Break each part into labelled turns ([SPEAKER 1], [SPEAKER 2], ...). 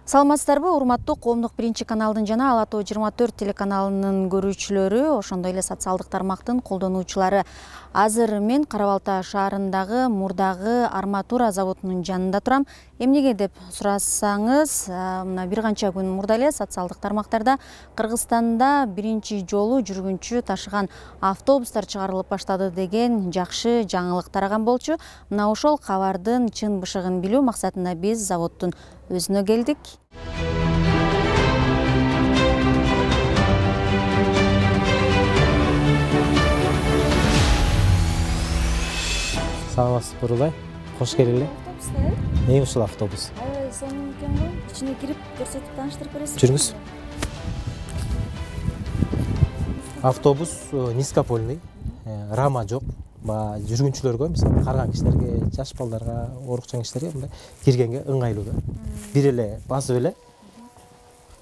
[SPEAKER 1] Саламатсыздарбы, урматтуу коомдук биринчи каналдын жана Ала Тоо 24 телеканалынын көрүүчүлөрү, ошондой эле социалдык тармактын колдонуучулары. Азыр мен Кара Балта шаарындагы мурдагы арматура заводунун жанында турам. Эмнеге деп сурасаңыз, мына бир канча күн мурда эле социалдык тармактарда Кыргызстанда биринчи жолу жүргүнчү ташыган автобустар чыгарылып баштады деген жакшы жаңылык тараган болчу. Мына ошол кабардын чын бышыгын билүү максатында биз заводдун өзүнө келдик.
[SPEAKER 2] Саламатсыз Бурулай, кош келгиле. Эмне ушул автобус?
[SPEAKER 1] Сонун экен го. Ичине кирип көрсөтүп тааныштырып бересиз?
[SPEAKER 2] Жүрүңүз. Автобус низкопольный, рама жок. Жүргүнчүлөргө, мисалы, карган кишилерге, жаш балдарга, оорукчан кишилерге мындай киргенге ыңгайлуу да. Бир эле басып эле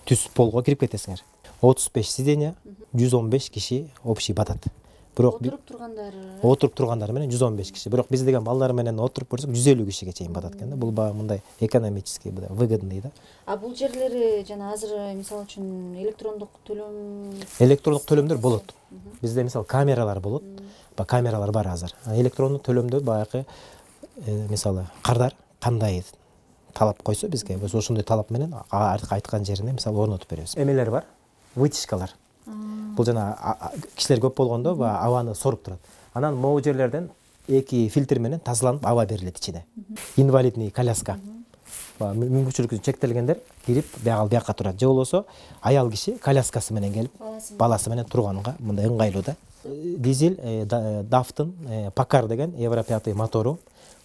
[SPEAKER 2] түз полго кирип кетесиңер. 35 сиденья, 115 киши общий батат. Бирок отуруп тургандар менен 115 киши. Бирок биз деген балдар менен отуруп көрсөк 150 кишиге чейин батат экен да. Бул мындай экономический, выгодный да.
[SPEAKER 1] Бул жерлери жана азыр мисалы үчүн электрондук
[SPEAKER 2] төлөмдөр болот. Бизде мисалы камералар болот. Камералар бар азыр. Электрондук төлөмдө баягы мисалы кардар кандай талап койсо бизге биз ошондой талап менен айткан жерине мисалы орнотуп беребиз. Эмелер бар, вытяжкалар. Бул жана кишилер көп болгондо абаны соруп турат. Анан могу жерлерден эки фильтр менен тазаланып аба берилет ичине. Инвалидный коляска. Мүмкүнчүлүгү чектелгендер кирип бияка турат. Же болбосо аял киши коляскасы менен келип, баласы менен турганга мындай ыңгайлуу да. Дизель дафтын Паккар деген Евро 5 мотору.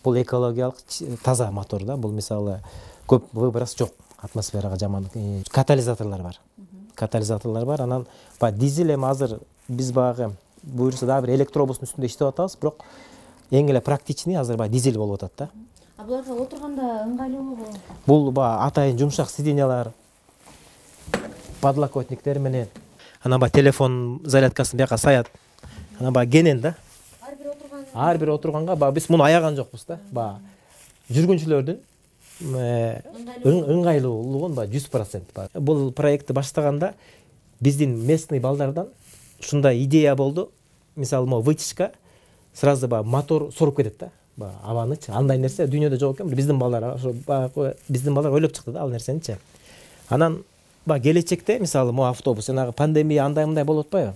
[SPEAKER 2] Бул экологиялык таза мотор да. Бул мисалы көп выброс жок, атмосферага жаман. Катализаторлор бар. Анан дизель эми азыр биз багы буюрса да бир электробустун үстүндө иштеп атабыз, бирок эң эле практичный азыр дизель болуп атат да.
[SPEAKER 1] Буларга отурганда ыңгайлуубу?
[SPEAKER 2] Бул атайын жумшак сиденьялар, подлокотниктер менен. Анан телефон зарядкасын бияка саят. Анан кенен да. Ар бир отурганга биз муну аяган жокпуз да. Жүргүнчүлөрдүн ыңгайлуулугун 100%. Бул проектти баштаганда биздин местный балдардан ушундай идея болду. Мисалы, вытяжка сразу мотор соруп кетет да. Абанычы, андай нерсе дүйнөдө жок экен. Биздин балдар ойлоп чыкты да ал нерсеничи. Анан келечекте мисалы автобус жанагы пандемия андай болуп атпайбы?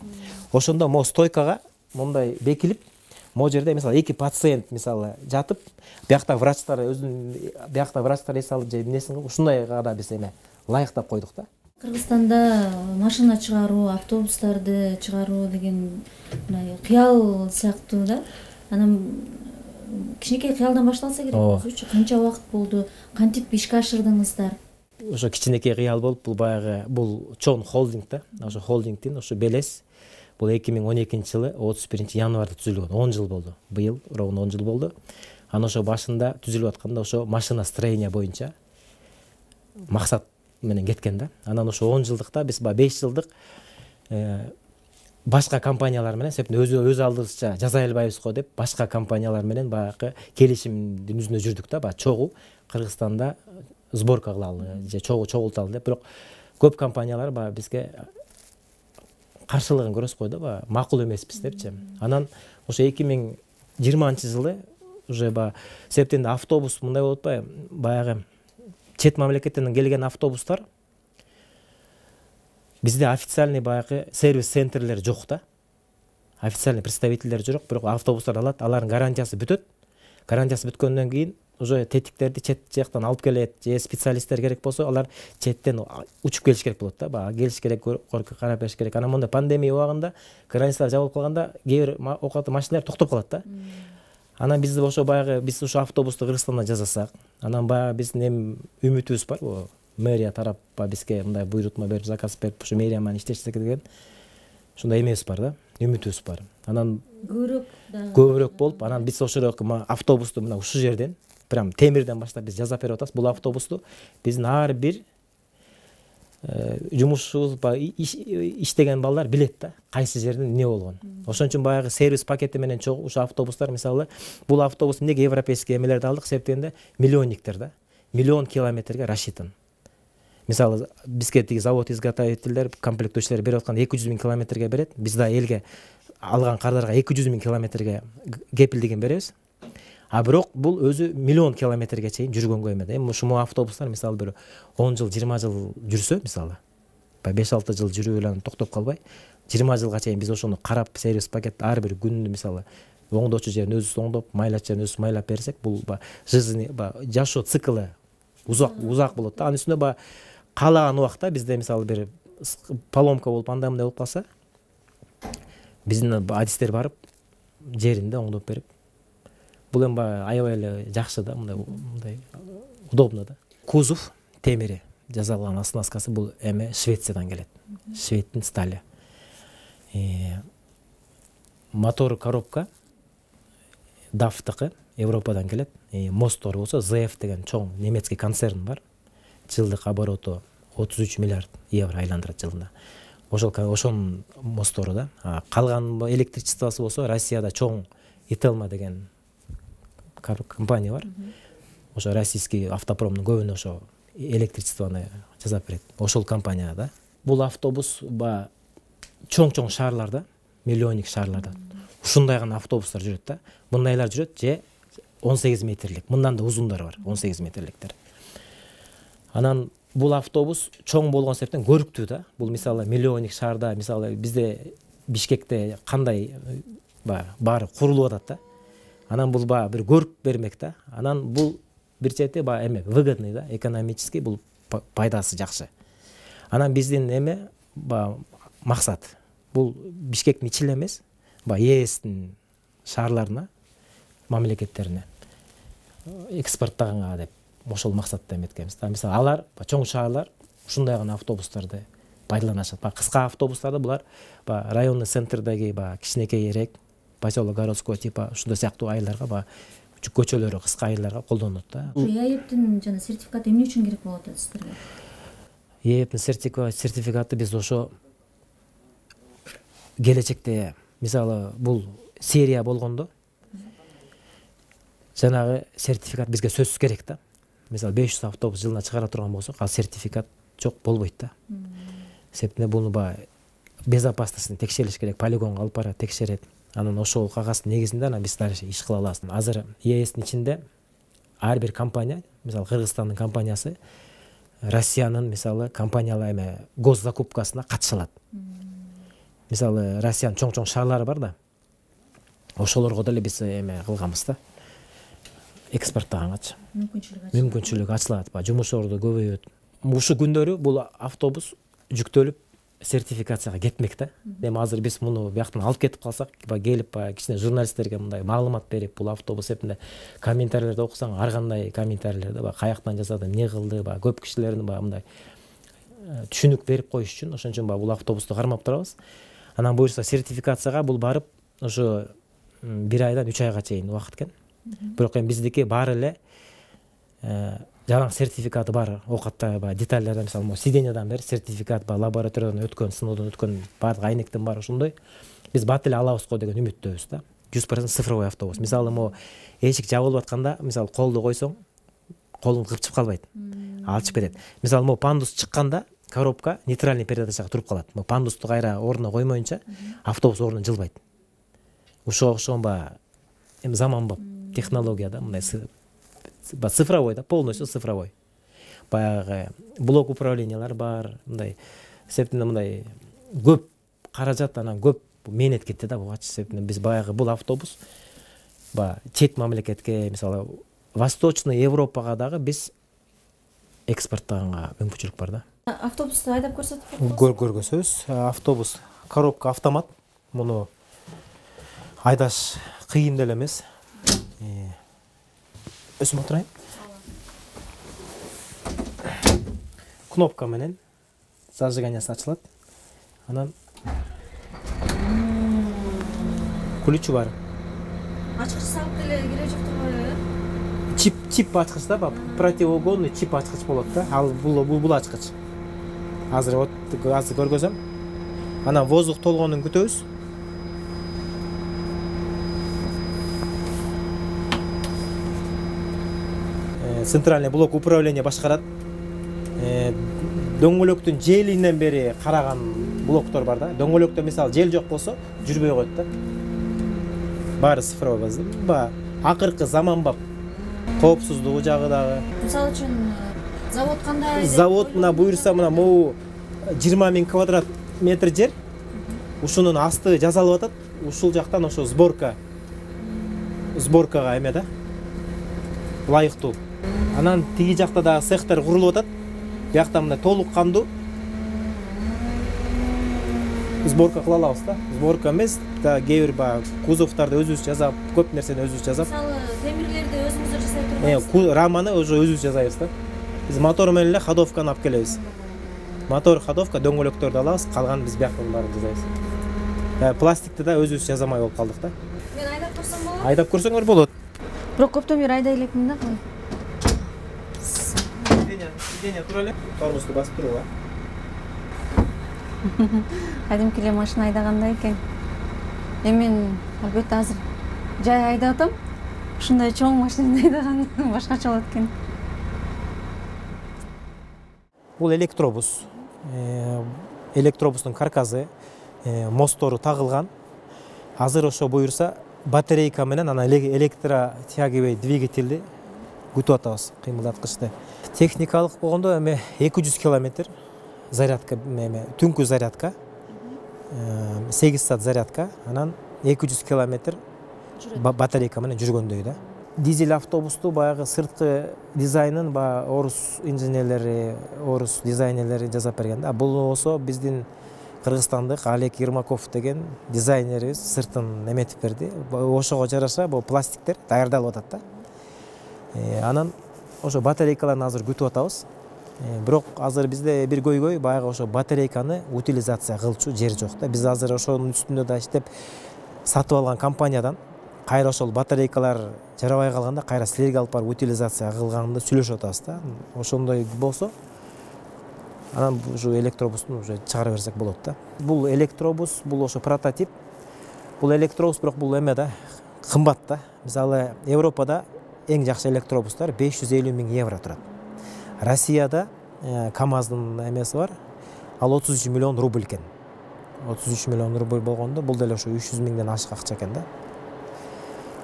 [SPEAKER 2] Ошондо стойкага мондай бекилип, жерде мисалы эки пациент мисалы жатып, биякта врачтар эс алып же эмнесин ушундайга да биз ылайыктап койдук да.
[SPEAKER 1] Кыргызстанда машина чыгаруу, автобустарды чыгаруу деген кыял сыяктуу да. Анан кичинекей кыялдан башталса керек. Өзүчө канча убакыт болду? Кантип ишке ашырдыңыздар?
[SPEAKER 2] Ошо кичинекей кыял болуп, бул чоң холдинг да. Ошо холдингдин Белес бул 2012 жылы 31 январда түзүлгөн. 10 жыл болду. Быйыл ровно 10 жыл болду. Анан ошо башында түзүлүп атканда ошо машина строение боюнча максат менен кеткен да. Анан ошо 10 жылдыкта биз 5 жылдык башка компаниялар менен өз алдыбызча жасай албайбыз го деп башка компаниялар менен келишимдин жүзүндө жүрдүк да. Чогуу Кыргызстанда сборка кылалы же чогулталы деп, бирок көп компаниялар бизге каршылыгын көрсөтүп койду, макул эмеспиз депчи. Анан ошо 2020 жылы уже септемберде автобус мындай болуп атпайбы? Баягы чет мамлекеттерден келген автобустар бизде официальный сервис центрлер жок да. Официальный представительдер жок, бирок автобустар алат, алардын гарантиясы бүтөт. Гарантиясы бүткөндөн кийин уже тетиктерди чет жактан алып келет, же специалисттер керек болсо алар четтен учуп келиш керек болот да. Келиш керек, карап бериш керек. Анан монда пандемия убагында границалар жабылып калганда кээ бир машиналар токтоп калат да. Анан биз ошо автобусту Кыргызстанда жасасак, анан биздин үмүтүбүз бар. Мэрия тарап бизге мындай буйрутма берип, заказ берип, ошо мэрия менен иштешсек деген ушундай эмебиз бар да, үмүтүбүз бар. Анан көбүрөөк болуп, анан биз ошо автобусту мына ушул жерден прям темирден баштап биз жасап берип атабыз. Бул автобусту биздин ар бир жумушчубуз иштеген балдар билет да, кайсы жерден эмне болгон. Ошон үчүн сервис пакети менен чогуу ушу автобустар мисалы бул автобус эмнеге европейский эмелерди алдык? Себебинде миллионниктер да. Миллион километрге рассчитан. Мисалы бизге тиги завод изготовительдер, комплектөөчүлөр берип атканда 200 000 километрге берет. Биз да элге алган кардарга 200 000 километрге кепилдигин беребиз. А бирок бул өзү миллион километрге чейин жүргөнгө эмес. Эми ушул автобустар мисалы бир 10 жыл, 20 жыл жүрсө, мисалы 5-6 жыл жүрүп эле токтоп калбай, 20 жылга чейин биз ошону карап, сервис пакет ар бир күндү мисалы оңдоочу жерин өзүбүз оңдоп, майлачу жерин өзүбүз майлап берсек, бул жизни жашоо циклы узак болот да. Анын үстүнө каалаган убакта бизде мисалы бир поломка болуп андай мындай болуп калса, биздин адистер барып жеринде оңдоп берип, бул эми аябай эле жакшы да, мындай удобно да. Кузов темири жасалган оснасткасы бул эми Швециядан келет. Шведтин стали. Мотор коробка DAF-тыкы Европадан келет. Мостор болсо ZF деген чоң немецкий концерн бар. Жылдык обороту 33 миллиард евро айландырат жылына. Ошонун мостору да. Калган электричествосы болсо Россияда чоң Ителма деген компания бар. Ошо российский автопромдун көбүнө ошо электричествону жасап берет. Ошол компания да. Бул автобус чоң шаарларда, миллионник шаарларда ушундай гана автобустар жүрөт да. Мындайлар жүрөт же 18 метрлик. Мындан да узундары бар, 18 метрликтер. Анан бул автобус чоң болгон себептен көрүктүү да. Бул мисалы миллионник шаарда, мисалы бизде Бишкекте кандай баары курулуп атат да. Анан бул бир көрүп бермек да. Анан бул бир чети эме выгодный да, экономический бул пайдасы жакшы. Анан биздин эме максат бул Бишкектин ичинде эмес, ЕСтин шаарларына, мамлекеттерине экспорттаганга деп ошол максатта эметкенбиз да. Мисалы алар чоң шаарлар ушундай гана автобустарды пайдаланышат. Кыска автобустарды булар районный центрдеги кичинекейирээк поселок городской типа ушундай сыяктуу айылдарга көчөлөрү кыска айылдарга колдонулат да.
[SPEAKER 1] ЕАЭПтин жана сертификаты эмне үчүн керек болот сиздерге?
[SPEAKER 2] ЕАЭПтин сертификаты биз ошо келечекте мисалы бул серия болгондо жанагы сертификат бизге сөзсүз керек да. Мисалы 500 автобус жылына чыгара турган болсок, ал сертификат жок болбойт да. Себептен буну безопасностун текшерилиш керек, полигонго алып барат, текшерет. Анан ошол кагаздын негизинде биз дальше иш кыла алабыз. Азыр ЕСтин ичинде ар бир компания, мисалы Кыргызстандын компаниясы Россиянын мисалы компаниялар эме госзакупкасына катыша алат. Мисалы Россиянын чоң шаарлары бар да. Ошолорго деле биз эме кылганбыз да. Экспорттагангачы. Мүмкүнчүлүк ачылат, жумуш орду көбөйөт. Ушу күндөрү бул автобус жүктөлүп сертификацияга кетмек да. Эми азыр биз муну бияктан алып кетип калсак, келип кичине журналисттерге мындай маалымат берип, бул автобус сепинде комментарийлерди окусаң, ар кандай комментарийлерде каяктан жасады, эмне кылды, көп кишилердин мындай түшүнүк берип коюш үчүн, ошон үчүн бул автобусту кармап турабыз. Анан буюрса сертификацияга бул барып ошо 1 айдан 3 айга чейин убакыт экен. Бирок эми биздики баары эле жаңы сертификаты бар, окатта детальдардан мисалы сидениядан бери сертификат бар, лабораториядан өткөн, сыноодон өткөн, баардык айнектен бар ошондой. Биз бат эле алабыз го деген үмүттөбүз да. 100% цифровой автобус. Мисалы эшик жабылып атканда, мисалы колду койсоң, колуң кыпчып калбайт. Алчып кетет. Мисалы пандус чыкканда, коробка нейтральный передачага туруп калат. Пандусту кайра ордуна коймоюнча автобус ордунан жылбайт. Ошого эми заманбап технология да, мындай цифровой да, полностью цифровой. Баягы блок управлениялар бар, мындай себептен мындай көп каражат, анан көп мээнет кетти да буга. Себептен биз баягы бул автобус чет мамлекетке, мисалы Восточный Европага дагы биз экспорттаганга мүмкүнчүлүк бар да.
[SPEAKER 1] Автобусту айдап көрсөтүп
[SPEAKER 2] көргөзөбүз. Автобус коробка автомат. Муну айдаш кыйын деле эмес. Өзүм отурайын. Кнопка менен зажиганиясы ачылат. Анан ключу бар.
[SPEAKER 1] Ачкыч салып деле керек жок турбайбы?
[SPEAKER 2] Чип ачкыч да, противоугольный чип ачкыч болот да. Ал бул ачкыч. Азыр көргөзөм. Анан воздух толгонун күтөбүз. Центральный блок управления башкарат. дөңгөлөктүн желинен бери караган блоктор бар да. Дөңгөлөктө мисалы жел жок болсо жүрбөй коет да. Баары цифровой база. Акыркы заманбап коопсуздугу жагы дагы.
[SPEAKER 1] Мисалы үчүн завод кандай?
[SPEAKER 2] Завод мына буюрса мына могу 20 000 квадрат метр жер. Ушунун асты жазалып атат. Ушул жактан ошо сборкага эме да. Лайыктуу. Анан тиги жакта дагы цехтер курулуп атат. Биякта мына толук кандуу сборка кыла алабыз да. Сборка эмес, да кээ бир кузовтарды өзүбүз жасап, көп нерсени өзүбүз жасап.
[SPEAKER 1] Мисалы, темирлерди өзүңүз жасай турасызбы?
[SPEAKER 2] Раманы уже өзүбүз жасайбыз да. Биз мотор менен эле ходовканы алып келебиз. Мотор, ходовка, дөңгөлөктөрдү алабыз, калганын биз бияктан баарын жасайбыз. Пластикти да өзүбүз жасамай болуп калдык да.
[SPEAKER 1] Мен айдап көрсөм болобу?
[SPEAKER 2] Айдап көрсөңөр болот.
[SPEAKER 1] Бирок көптөн бери айдай элекмин да.
[SPEAKER 2] Сиденье тура эле, тормозду басып туруп а.
[SPEAKER 1] Кадимки эле машина айдагандай экен. Мен албетте азыр жай айдап атам. Ушундай чоң машина айдаган башкача болот экен.
[SPEAKER 2] Бул электробус. Электробустун каркасы, мостору тагылган. Азыр ошо буюрса батарейка менен ана электротяговый двигательди күтүп атабыз, кыймылдаткычты. Техникалык болгондо эме 200 километр зарядка, түнкү зарядка, 8 саат зарядка, анан 200 километр батарейка менен жүргөндөй да. Дизель автобусту баягы сырткы дизайнын орус инженерлери, орус дизайнерлери жасап берген да. Бул болсо биздин кыргызстандык Олег Ермаков деген дизайнерибиз сыртын эметип берди. Ошого жараша бул пластиктер даярдалып атат да. Анан ошо батарейкаларын азыр күтүп атабыз. Бирок азыр бизде бир көйгөй баягы ошо батарейканы утилизация кылчу жер жок да. Биз азыр ошонун үстүндө да иштеп сатып алган компаниядан кайра ошол батарейкалар жарабай калганда кайра силерге алып барып утилизация кылганды сүйлөшүп атабыз да. Ошондой болсо анан ушу электробустун уже чыгара берсек болот да. Бул электробус, бул ошо прототип. Бул электробус бирок бул эме да, кымбат да. Мисалы Европада эң жакшы электробустар 550 000 евро турат. Россияда КамАЗдын эмеси бар. Ал 33 миллион рубль экен. 33 миллион рубль болгондо бул деле ошо 300 000ден ашык акча экен да.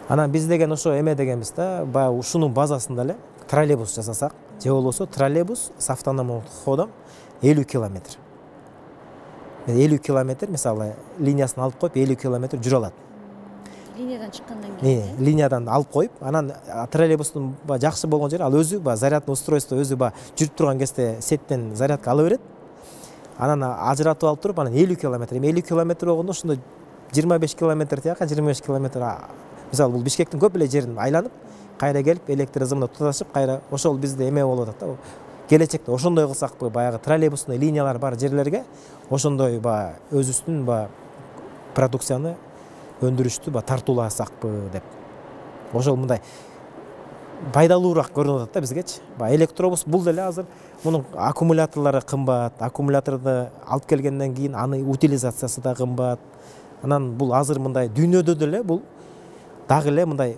[SPEAKER 2] Анан биз деген ошо эме дегенбиз да, баягы ушунун базасында эле троллейбус жасасак, же болбосо троллейбус с автономным ходом 50 километр. 50 километр, мисалы, линиясын алып коюп 50 километр жүрө алат.
[SPEAKER 1] Линиядан чыккандан кийин.
[SPEAKER 2] Линиядан алып коюп, анан троллейбустун жакшы болгон жери ал өзү зарядный устройство өзү жүрүп турган кезде сеттен зарядка ала берет. Анан ажыратып алып туруп, анан 50 километр. 50 километр болгондо ошондо 25 километр тияка, 25 километр. Мисалы бул Бишкектин көп эле жерин айланып, кайра келип электр ызымына туташып, кайра ошол бизде эме болуп атат да. Келечекте ошондой кылсакпы, баягы троллейбусный линиялар бар жерлерге ошондой өзүбүздүн продукцияны өндүрүштү тартууласакпы деп. Ошол мындай пайдалуураак көрүнүп атат да бизгечи. Электробус бул деле азыр мунун аккумуляторлору кымбат, аккумуляторду алып келгенден кийин аны утилизациясы да кымбат. Анан бул азыр мындай дүйнөдө деле бул дагы эле мындай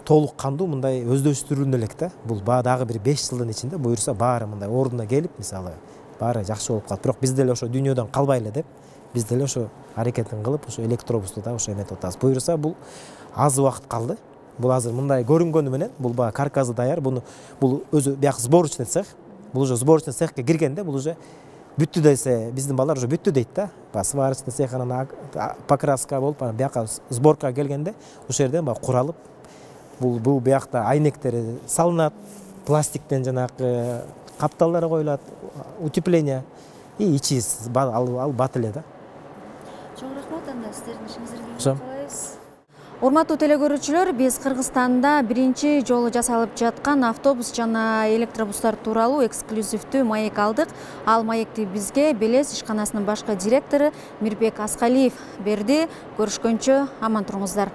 [SPEAKER 2] толук кандуу мындай өздөштүрүлүнө элек да. Бул дагы бир 5 жылдын ичинде буюрса баары мындай ордуна келип, мисалы, баары жакшы болуп калат. Бирок биз деле ошо дүйнөдөн калбайлы деп, биз деле ошо аракетин кылып, ошо электробусту да ошо эметип атабыз. Буюрса бул аз убакыт калды. Бул азыр мындай көрүнгөнү менен, бул каркасы даяр. Бул өзү бияк сборочный цех. Бул уже сборочный цехке киргенде бул уже бүттү десе, биздин балдар уже бүттү дейт да. Сварочный цех анан покраска болуп, бияка сборкага келгенде ошол жерден куралып, бул биякта айнектери салынат, пластиктен жанагы капталдары коюлат, утепление и ичи ал бат эле да.
[SPEAKER 1] Чоң рахмат анда сиздердин ишиңизге
[SPEAKER 2] каалайбыз.
[SPEAKER 1] Урматтуу телекөрүүчүлөр, биз Кыргызстанда биринчи жолу жасалып жаткан автобус жана электробустар тууралуу эксклюзивдүү маек алдык. Ал маекти бизге Белес ишканасынын башкы директору Мирбек Аскалиев берди. Көрүшкөнчө аман туруңуздар.